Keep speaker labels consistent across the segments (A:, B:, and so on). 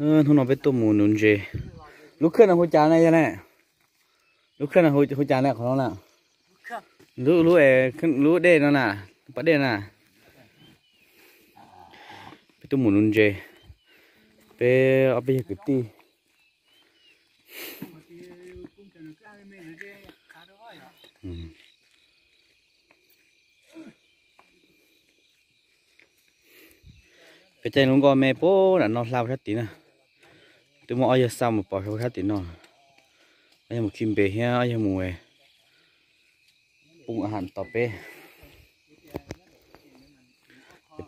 A: Thôi nó biết tôm mù nún gì. Lúc khi nào hồi chả này này. Lúc khi nào hồi chả này của nó nè. Lúc đây nó nè, bắt đây nè. Biết tôm mù nún gì. Bé ở bây giờ cái tí. Cái chân luôn có mẹ bố là nó lao hết tí nè. Tôi mua ai sao một bỏ hết tí nó. Ai một kim bể ha, ai mùa bụng hạn tọp bê.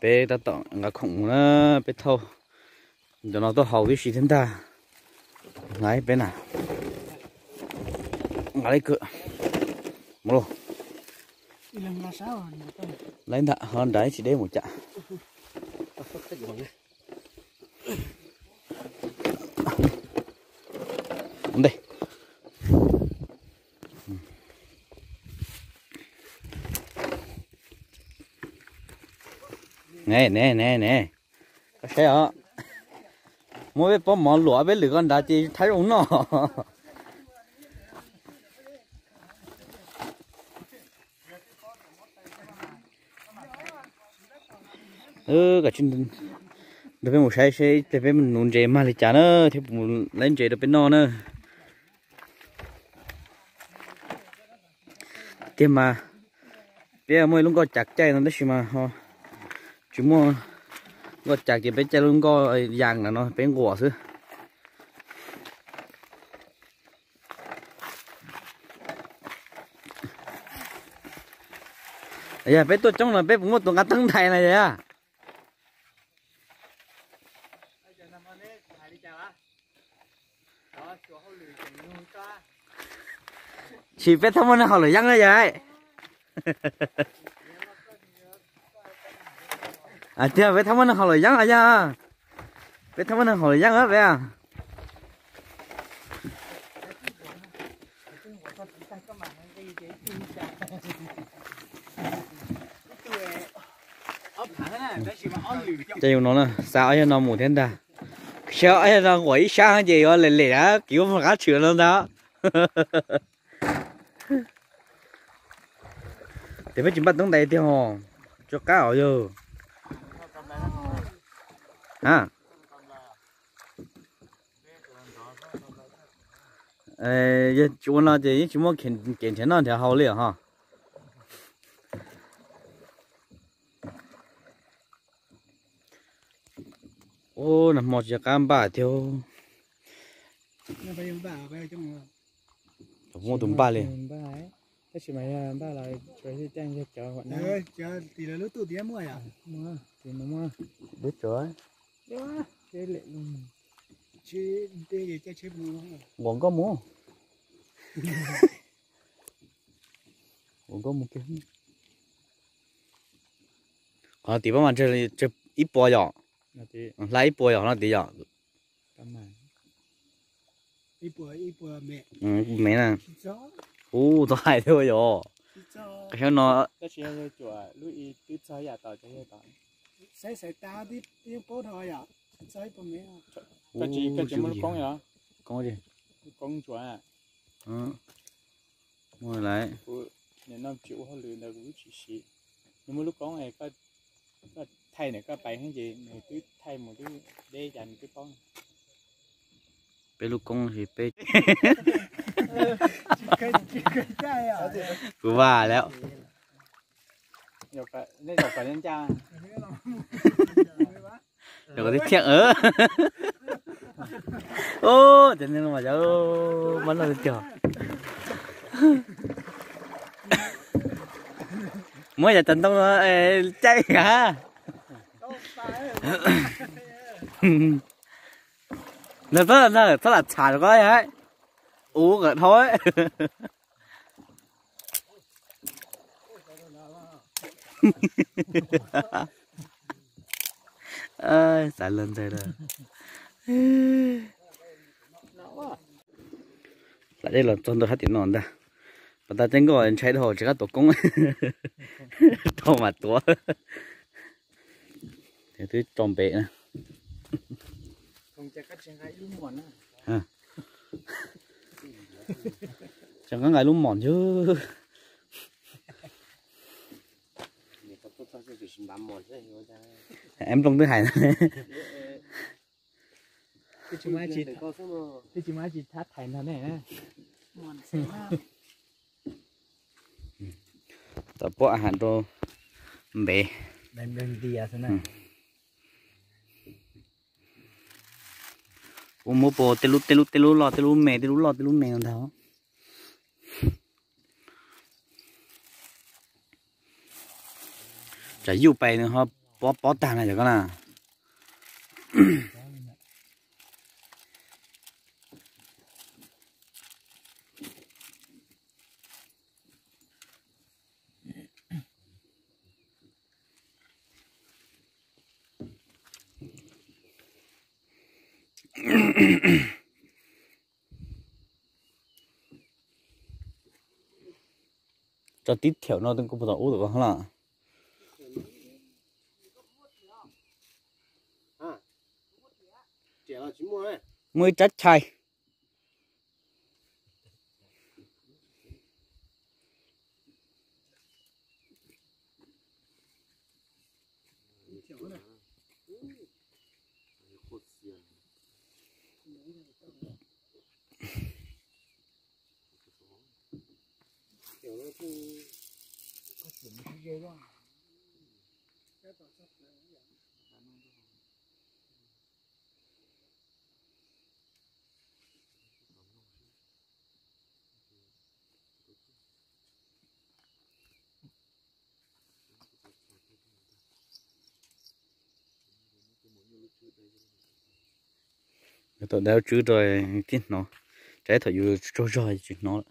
A: Bê ta tọt ngã khủng nó bê thâu. Cho nó tôi hầu cái gì thế ta. Ngay bên nào. Ngã lấy cửa. Một lô. Lấy đã hơn đấy chỉ để một chạ. Đây. Nè. Có xe hả? Mỗi bé bỏ món lúa bé lửa con đã chỉ thấy uống nó. Cả chuyện được với một xe được với mình nôn chè mà lại chả nữa thì lên chè được bên nó nữa. Thế mà bây giờ mới lúc có chặt chay nó đấy mà ho chúng mua có chặt thì bên chay luôn có vàng là nó bên quả chứ. Giờ bên tôi trong là bên cũng một tuần cá tăng thầy này à. Chỉ biết thăm nó học lời dân đấy vậy. À chưa biết thăm nó học lời dân à nha. Biết thăm nó học lời dân hết vậy à. Chơi nó nè, sao ấy nó mù thế ta? Sao ấy nó quẩy sang gì đó lẻ lẻ kiểu mà cá chừa luôn đó. Thì phải chìm bắt đứng đây theo hồ cho cá ở vô. À. Chú nó thì chú muốn kiện钱nó thì hậu liền ha. Ô nằm một giờ cam bà theo. Mua tụm ba liền.
B: Cái chuyện này ba là chơi trang cho chợ hoạt động.
C: Chợ thì là lúc tụi tía mua à?
B: Mua, thì nó mua.
A: Biết rồi.
B: Chơi lệ luôn.
C: Chứ đây để chơi mua.
A: Còn có mua. Còn có một cái. Còn tí bao mà chơi ít bò nhỏ. Lấy ít bò nhỏ nó tí nhỏ.
B: Cảm ơn.
C: Ít bò mẹ.
A: Mẹ nè. Ô, tôi hay thôi rồi. Cái nó.
B: Cái chuyện này chùa lúc ý cứ chơi nhà tàu chơi tàu.
C: Sẽ ta đi bố thôi à? Chơi bò mẹ.
B: Cái chuyện mới con nhở?
A: Con gì?
B: Con chùa à?
A: Mua lại.
B: Nên nó chịu hơn lười là cũng chỉ xí. Nhưng mà lúc con này có thay này có bài hay gì này cứ thay một cái để dành cái con.
A: Bé lúc con thì bé. Cứ vaแล้ว
B: Dọc cả lên cha.
A: Được cái thiệt ớ. Ô, cho nên mà cháu bắn là được mới giờ tình tông cháy hả? Nên rất là chả được cái ấy. Uống rồi thôi. Xả lên đây rồi. Lại đây là trong tôi hát tiếng non đây. Và ta真个人拆头这个做工，多嘛多，这都装备呢。
B: không chắc cắt trên cái đúng mòn á
A: chẳng có ngày lúc mòn chứ em trong thứ hai
B: cái chúng má chỉ thắt thành thế này nè
C: mòn xé ma
A: tập bộอาหารตัวเบะ
B: đừng đi à thế này
A: mua bộ tê lú lò tê lú mè con tháo chả yêu bay nữa họ bó tàng này rồi con à cho tít theo nó từng có một tàu được không là mới chắc chai tôi đeo chữ rồi tin nó trái thổi dù rồi chuyện nó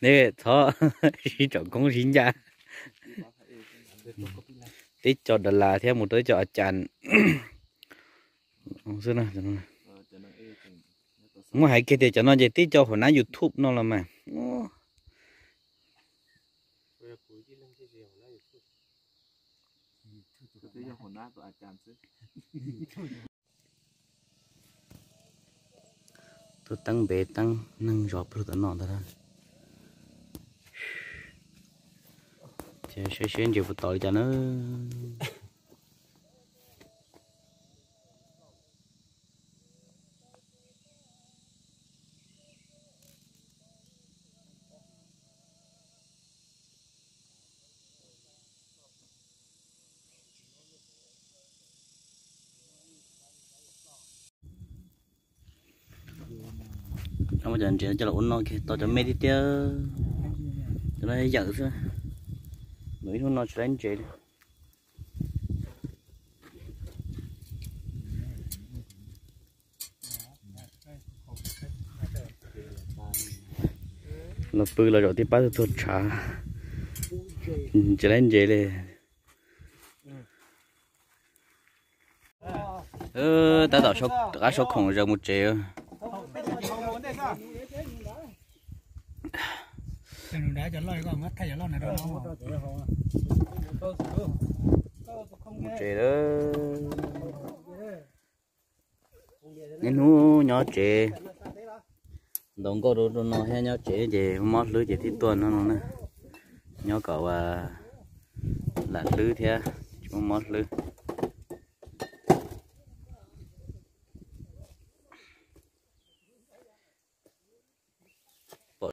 A: nè thọ chỉ chọn con xin ra tí cho đợt là theo một tới chợ chăn xưa nào mua hai cái thì cho nó vậy tí cho hồi nãy YouTube nó là mà tôi tăng bể tăng nâng giọt rồi tận nọ thôi sẽ xuyên chịu một tội cho nó không bao giờ chuyện cho là uống nó kia tôi cho mấy đi tiêu cho nó giận chứ mấy hôm nó sẽ đánh chuyện nó bự là rồi thì bắt được trả chỉ đánh chuyện này ta tạo số khổng ra một triệu
C: đã cho lời còn mất thay cho lo này đâu
A: một triệu đó nên nó nhỏ trẻ đồng có đồ nó hay nhỏ trẻ về mót lưới về thì tuần nó nè nhỏ cậu là lưới thế chú mót lưới